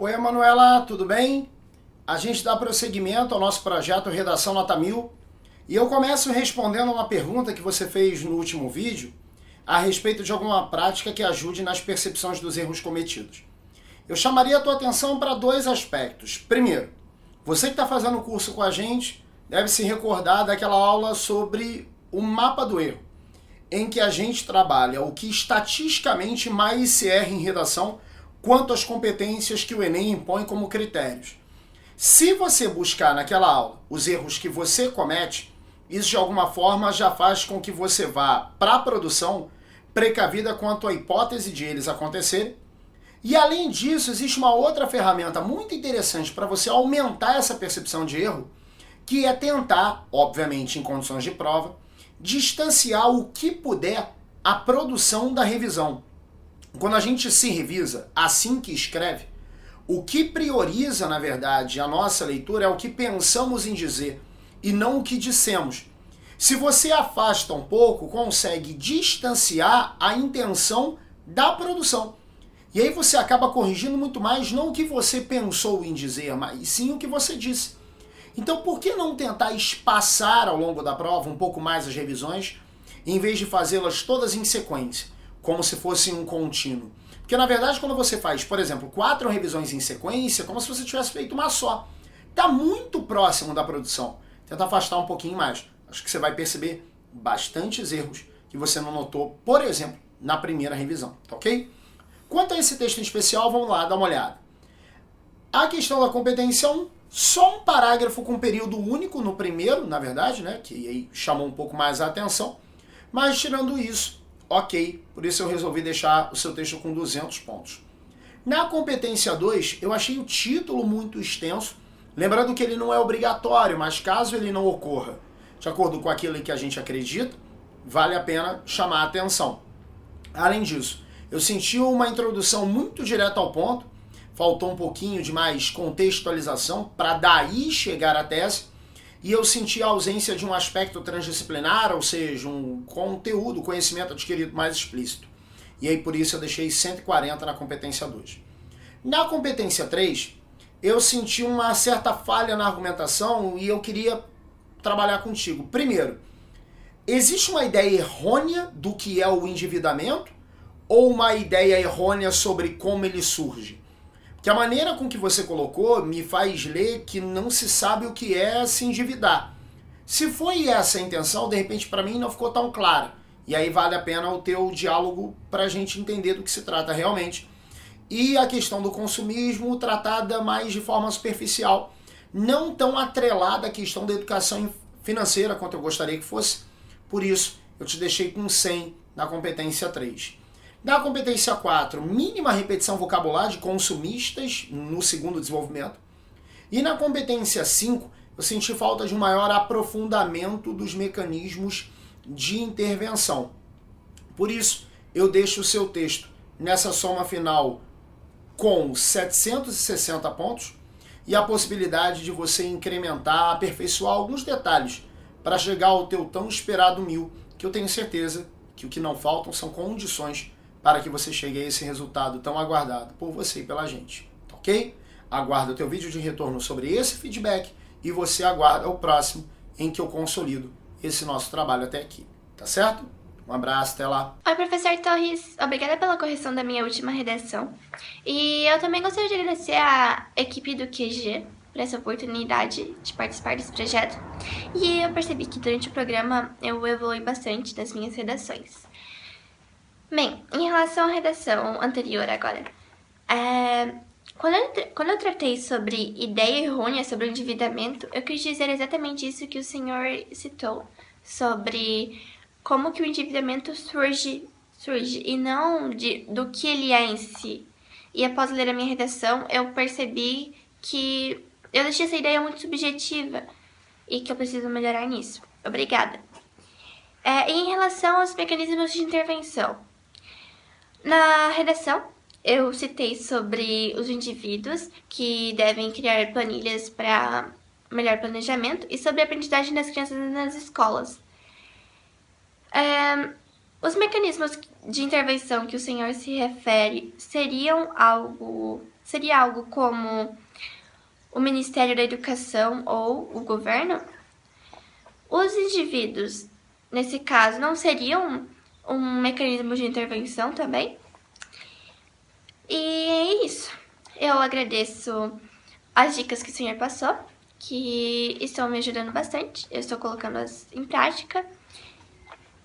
Oi, Manuela, tudo bem? A gente dá prosseguimento ao nosso projeto Redação Nota 1000 e eu começo respondendo uma pergunta que você fez no último vídeo a respeito de alguma prática que ajude nas percepções dos erros cometidos. Eu chamaria a tua atenção para dois aspectos. Primeiro, você que está fazendo o curso com a gente deve se recordar daquela aula sobre o mapa do erro, em que a gente trabalha o que estatisticamente mais se erra em redação quanto às competências que o Enem impõe como critérios. Se você buscar naquela aula os erros que você comete, isso de alguma forma já faz com que você vá para a produção precavida quanto à hipótese de eles acontecerem. E além disso, existe uma outra ferramenta muito interessante para você aumentar essa percepção de erro, que é tentar, obviamente em condições de prova, distanciar o que puder a produção da revisão. Quando a gente se revisa assim que escreve, o que prioriza, na verdade, a nossa leitura é o que pensamos em dizer e não o que dissemos. Se você afasta um pouco, consegue distanciar a intenção da produção. E aí você acaba corrigindo muito mais não o que você pensou em dizer, mas sim o que você disse. Então por que não tentar espaçar ao longo da prova um pouco mais as revisões, em vez de fazê-las todas em sequência, como se fosse um contínuo? Porque na verdade quando você faz, por exemplo, 4 revisões em sequência, é como se você tivesse feito uma só. Está muito próximo da produção. Tenta afastar um pouquinho mais. Acho que você vai perceber bastantes erros que você não notou, por exemplo, na primeira revisão, tá ok? Quanto a esse texto em especial, vamos lá dar uma olhada. A questão da competência 1, só um parágrafo com período único no primeiro, na verdade, né, que aí chamou um pouco mais a atenção, mas tirando isso, ok, por isso eu resolvi deixar o seu texto com 200 pontos. Na competência 2, eu achei o título muito extenso, lembrando que ele não é obrigatório, mas caso ele não ocorra de acordo com aquilo em que a gente acredita, vale a pena chamar a atenção. Além disso, eu senti uma introdução muito direta ao ponto, faltou um pouquinho de mais contextualização para daí chegar à tese, e eu senti a ausência de um aspecto transdisciplinar, ou seja, um conteúdo, conhecimento adquirido mais explícito. E aí por isso eu deixei 140 na competência 2. Na competência 3, eu senti uma certa falha na argumentação e eu queria trabalhar contigo. Primeiro, existe uma ideia errônea do que é o endividamento ou uma ideia errônea sobre como ele surge? Porque a maneira com que você colocou me faz ler que não se sabe o que é se endividar. Se foi essa a intenção, de repente para mim não ficou tão clara. E aí vale a pena o teu diálogo para a gente entender do que se trata realmente. E a questão do consumismo tratada mais de forma superficial, não tão atrelada à questão da educação financeira quanto eu gostaria que fosse. Por isso, eu te deixei com 100 na competência 3. Na competência 4, mínima repetição vocabular de consumistas no segundo desenvolvimento. E na competência 5, eu senti falta de um maior aprofundamento dos mecanismos de intervenção. Por isso, eu deixo o seu texto nessa soma final com 760 pontos e a possibilidade de você incrementar, aperfeiçoar alguns detalhes para chegar ao teu tão esperado 1000, que eu tenho certeza que o que não faltam são condições para que você chegue a esse resultado tão aguardado por você e pela gente, tá ok? Aguardo o teu vídeo de retorno sobre esse feedback e você aguarda o próximo em que eu consolido esse nosso trabalho até aqui, tá certo? Um abraço, até lá. Oi, professor Torres. Obrigada pela correção da minha última redação. E eu também gostaria de agradecer à equipe do QG por essa oportunidade de participar desse projeto. E eu percebi que durante o programa eu evolui bastante das minhas redações. Bem, em relação à redação anterior agora, quando eu tratei sobre ideia errônea sobre o endividamento, eu quis dizer exatamente isso que o senhor citou, sobre como que o endividamento surge e não do que ele é em si. E após ler a minha redação, eu percebi que eu deixei essa ideia muito subjetiva e que eu preciso melhorar nisso. Obrigada. Em relação aos mecanismos de intervenção, na redação, eu citei sobre os indivíduos que devem criar planilhas para melhor planejamento e sobre a aprendizagem das crianças nas escolas. Os mecanismos de intervenção que o senhor se refere seriam algo seria algo como o Ministério da Educação ou o governo? Os indivíduos, nesse caso, não seriam um mecanismo de intervenção também? E é isso. Eu agradeço as dicas que o senhor passou, que estão me ajudando bastante. Eu estou colocando-as em prática.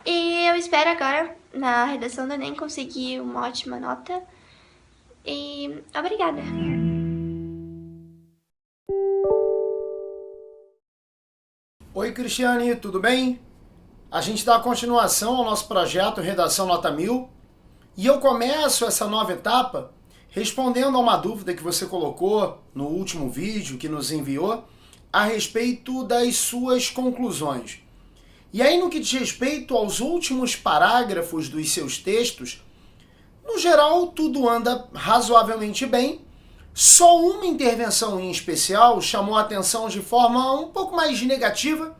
E eu espero agora, na redação do Enem, conseguir uma ótima nota. E obrigada! Oi, Cristiane, tudo bem? A gente dá continuação ao nosso projeto Redação Nota 1000 e eu começo essa nova etapa respondendo a uma dúvida que você colocou no último vídeo que nos enviou a respeito das suas conclusões. E aí, no que diz respeito aos últimos parágrafos dos seus textos, no geral tudo anda razoavelmente bem, só uma intervenção em especial chamou a atenção de forma um pouco mais negativa,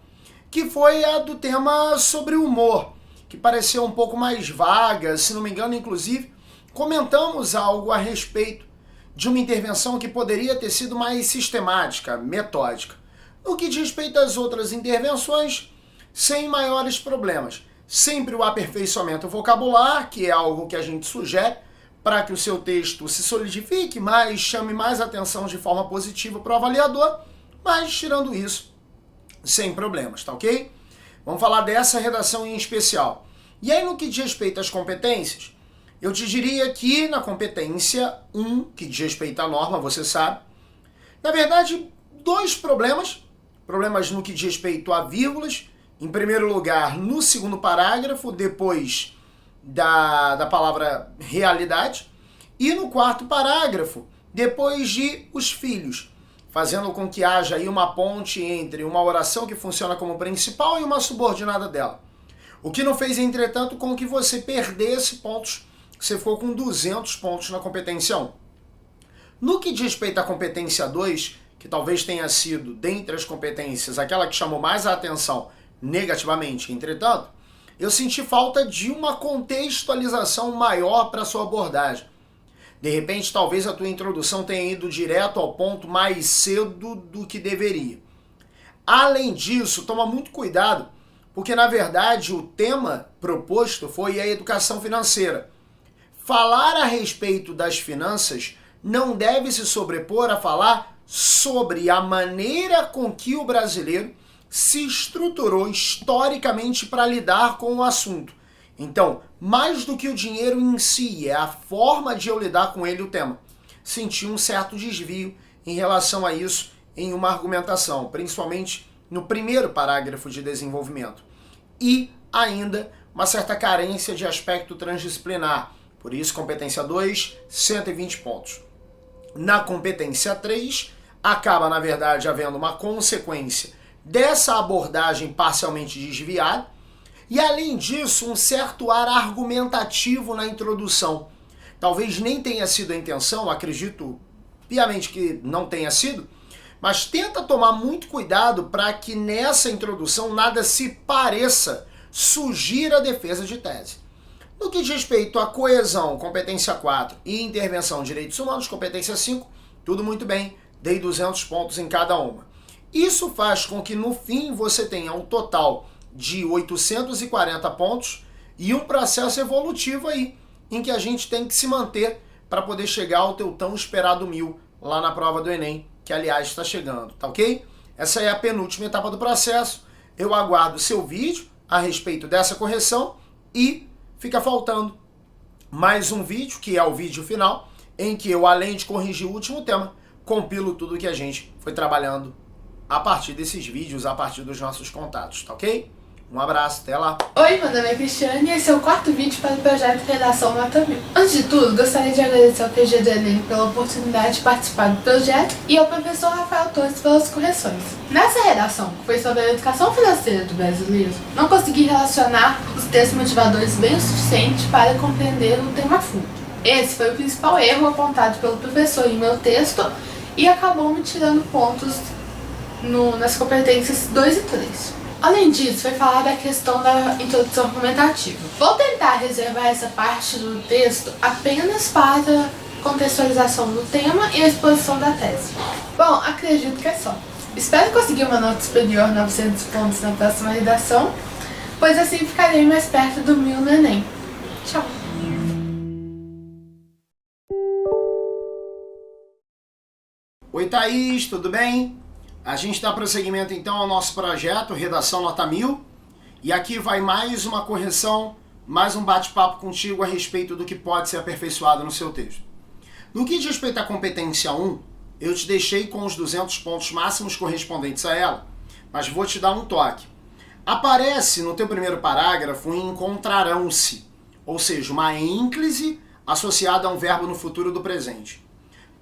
que foi a do tema sobre humor, que pareceu um pouco mais vaga, se não me engano, inclusive, comentamos algo a respeito de uma intervenção que poderia ter sido mais sistemática, metódica. No que diz respeito às outras intervenções, sem maiores problemas. Sempre o aperfeiçoamento vocabular, que é algo que a gente sugere para que o seu texto se solidifique mais, chame mais atenção de forma positiva para o avaliador, mas tirando isso, sem problemas, tá ok? Vamos falar dessa redação em especial. E aí, no que diz respeito às competências, eu te diria que na competência 1, que diz respeito à norma, você sabe, na verdade, dois problemas no que diz respeito a vírgulas. Em primeiro lugar, no segundo parágrafo, depois da palavra realidade, e no quarto parágrafo, depois de os filhos, fazendo com que haja aí uma ponte entre uma oração que funciona como principal e uma subordinada dela. O que não fez, entretanto, com que você perdesse pontos, você ficou com 200 pontos na competência 1. No que diz respeito à competência 2, que talvez tenha sido, dentre as competências, aquela que chamou mais a atenção negativamente, entretanto, eu senti falta de uma contextualização maior para a sua abordagem. De repente, talvez a tua introdução tenha ido direto ao ponto mais cedo do que deveria. Além disso, toma muito cuidado, porque na verdade o tema proposto foi a educação financeira. Falar a respeito das finanças não deve se sobrepor a falar sobre a maneira com que o brasileiro se estruturou historicamente para lidar com o assunto. Então, mais do que o dinheiro em si, é a forma de eu lidar com ele, o tema. Senti um certo desvio em relação a isso em uma argumentação, principalmente no primeiro parágrafo de desenvolvimento. E ainda uma certa carência de aspecto transdisciplinar. Por isso, competência 2, 120 pontos. Na competência 3, acaba, na verdade, havendo uma consequência dessa abordagem parcialmente desviada, e além disso, um certo ar argumentativo na introdução. Talvez nem tenha sido a intenção, acredito piamente que não tenha sido, mas tenta tomar muito cuidado para que nessa introdução nada se pareça surgir a defesa de tese. No que diz respeito à coesão, competência 4, e intervenção direitos humanos, competência 5, tudo muito bem, dei 200 pontos em cada uma. Isso faz com que no fim você tenha um total de 840 pontos e um processo evolutivo aí, em que a gente tem que se manter para poder chegar ao teu tão esperado 1000 lá na prova do Enem, que aliás está chegando, tá ok? Essa é a penúltima etapa do processo. Eu aguardo o seu vídeo a respeito dessa correção e fica faltando mais um vídeo, que é o vídeo final, em que eu, além de corrigir o último tema, compilo tudo que a gente foi trabalhando a partir desses vídeos, a partir dos nossos contatos, tá ok? Um abraço, até lá! Oi, meu nome é Cristiane e esse é o quarto vídeo para o projeto Redação Nota 1000. Antes de tudo, gostaria de agradecer ao PG do Enem pela oportunidade de participar do projeto e ao professor Rafael Torres pelas correções. Nessa redação, que foi sobre a educação financeira do brasileiro, não consegui relacionar os textos motivadores bem o suficiente para compreender o tema fundo. Esse foi o principal erro apontado pelo professor em meu texto e acabou me tirando pontos nas competências 2 e 3. Além disso, foi falada a questão da introdução argumentativa. Vou tentar reservar essa parte do texto apenas para contextualização do tema e a exposição da tese. Bom, acredito que é só. Espero conseguir uma nota superior a 900 pontos na próxima redação, pois assim ficarei mais perto do 1000 no Enem. Tchau! Oi, Thaís, tudo bem? A gente dá prosseguimento então ao nosso projeto Redação Nota 1000 e aqui vai mais uma correção, mais um bate-papo contigo a respeito do que pode ser aperfeiçoado no seu texto. No que diz respeito à competência 1, eu te deixei com os 200 pontos máximos correspondentes a ela, mas vou te dar um toque. Aparece no teu primeiro parágrafo um encontrarão-se, ou seja, uma ênclise associada a um verbo no futuro do presente.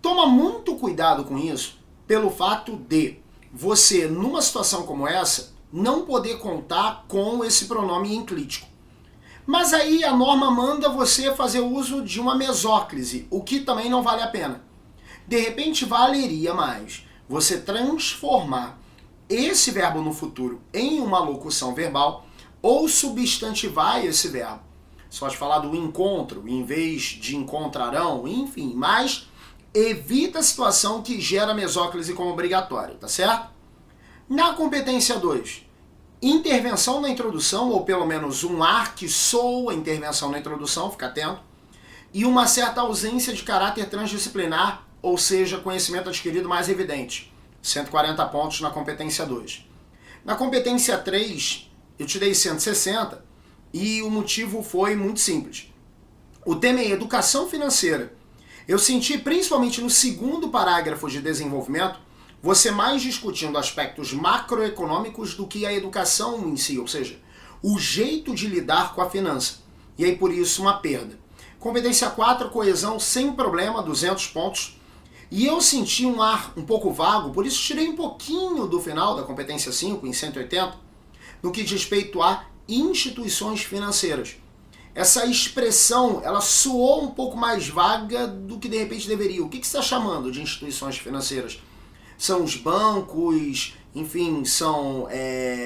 Toma muito cuidado com isso, pelo fato de você, numa situação como essa, não poder contar com esse pronome enclítico. Mas aí a norma manda você fazer uso de uma mesóclise, o que também não vale a pena. De repente valeria mais você transformar esse verbo no futuro em uma locução verbal ou substantivar esse verbo. Você pode falar do encontro em vez de encontrarão, enfim, mas evita a situação que gera mesóclise como obrigatório, tá certo? Na competência 2, intervenção na introdução, ou pelo menos um ar que soa intervenção na introdução, fica atento, e uma certa ausência de caráter transdisciplinar, ou seja, conhecimento adquirido mais evidente. 140 pontos na competência 2. Na competência 3, eu te dei 160, e o motivo foi muito simples. O tema é educação financeira. Eu senti, principalmente no segundo parágrafo de desenvolvimento, você mais discutindo aspectos macroeconômicos do que a educação em si, ou seja, o jeito de lidar com a finança. E aí, por isso, uma perda. Competência 4, coesão sem problema, 200 pontos. E eu senti um ar um pouco vago, por isso tirei um pouquinho do final da competência 5, em 180, no que diz respeito a instituições financeiras. Essa expressão, ela soou um pouco mais vaga do que de repente deveria. O que você está chamando de instituições financeiras? São os bancos, enfim, são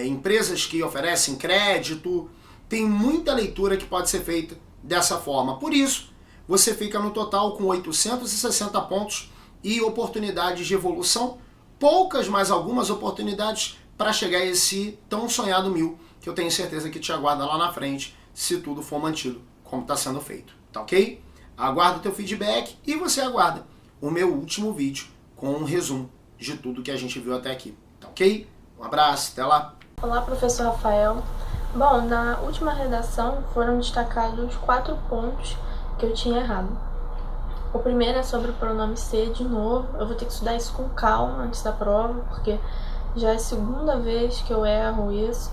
empresas que oferecem crédito. Tem muita leitura que pode ser feita dessa forma. Por isso, você fica no total com 860 pontos e oportunidades de evolução. Poucas, mas algumas oportunidades para chegar a esse tão sonhado 1000, que eu tenho certeza que te aguarda lá na frente, se tudo for mantido como está sendo feito, tá ok? Aguardo o teu feedback e você aguarda o meu último vídeo com um resumo de tudo que a gente viu até aqui, tá ok? Um abraço, até lá! Olá, professor Rafael. Bom, na última redação foram destacados 4 pontos que eu tinha errado. O primeiro é sobre o pronome ser, de novo. Eu vou ter que estudar isso com calma antes da prova, porque já é a segunda vez que eu erro isso.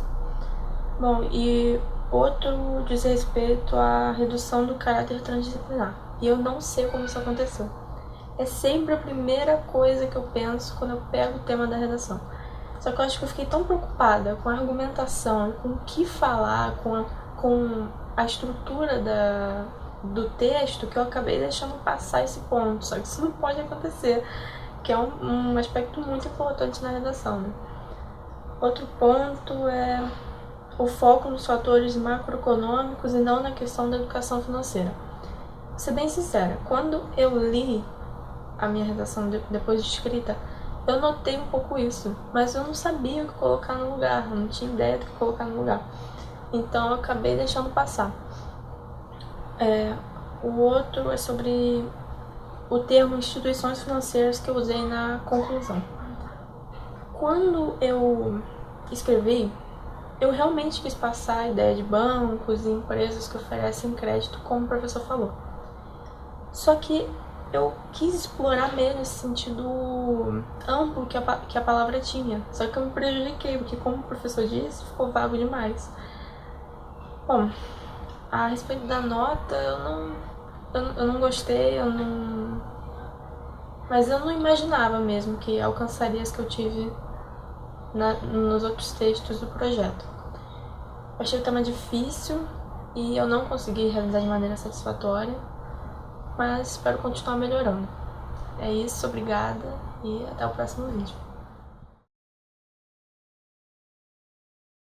Bom, e outro diz respeito à redução do caráter transdisciplinar. E eu não sei como isso aconteceu. É sempre a primeira coisa que eu penso quando eu pego o tema da redação. Só que eu acho que eu fiquei tão preocupada com a argumentação, com o que falar, com a estrutura do texto, que eu acabei deixando passar esse ponto. Só que isso não pode acontecer, que é um aspecto muito importante na redação, né? Outro ponto é o foco nos fatores macroeconômicos e não na questão da educação financeira. Vou ser bem sincera, quando eu li a minha redação depois de escrita, eu notei um pouco isso, mas eu não sabia o que colocar no lugar, eu não tinha ideia do que colocar no lugar. Então eu acabei deixando passar. O outro é sobre o termo instituições financeiras que eu usei na conclusão. Quando eu escrevi, eu realmente quis passar a ideia de bancos e empresas que oferecem crédito, como o professor falou. Só que eu quis explorar mesmo esse sentido amplo que a palavra tinha. Só que eu me prejudiquei, porque como o professor disse, ficou vago demais. Bom, a respeito da nota, eu não gostei, mas eu não imaginava mesmo que alcançaria as que eu tive nos outros textos do projeto. Eu achei o tema difícil e eu não consegui realizar de maneira satisfatória, mas espero continuar melhorando. É isso, obrigada e até o próximo vídeo.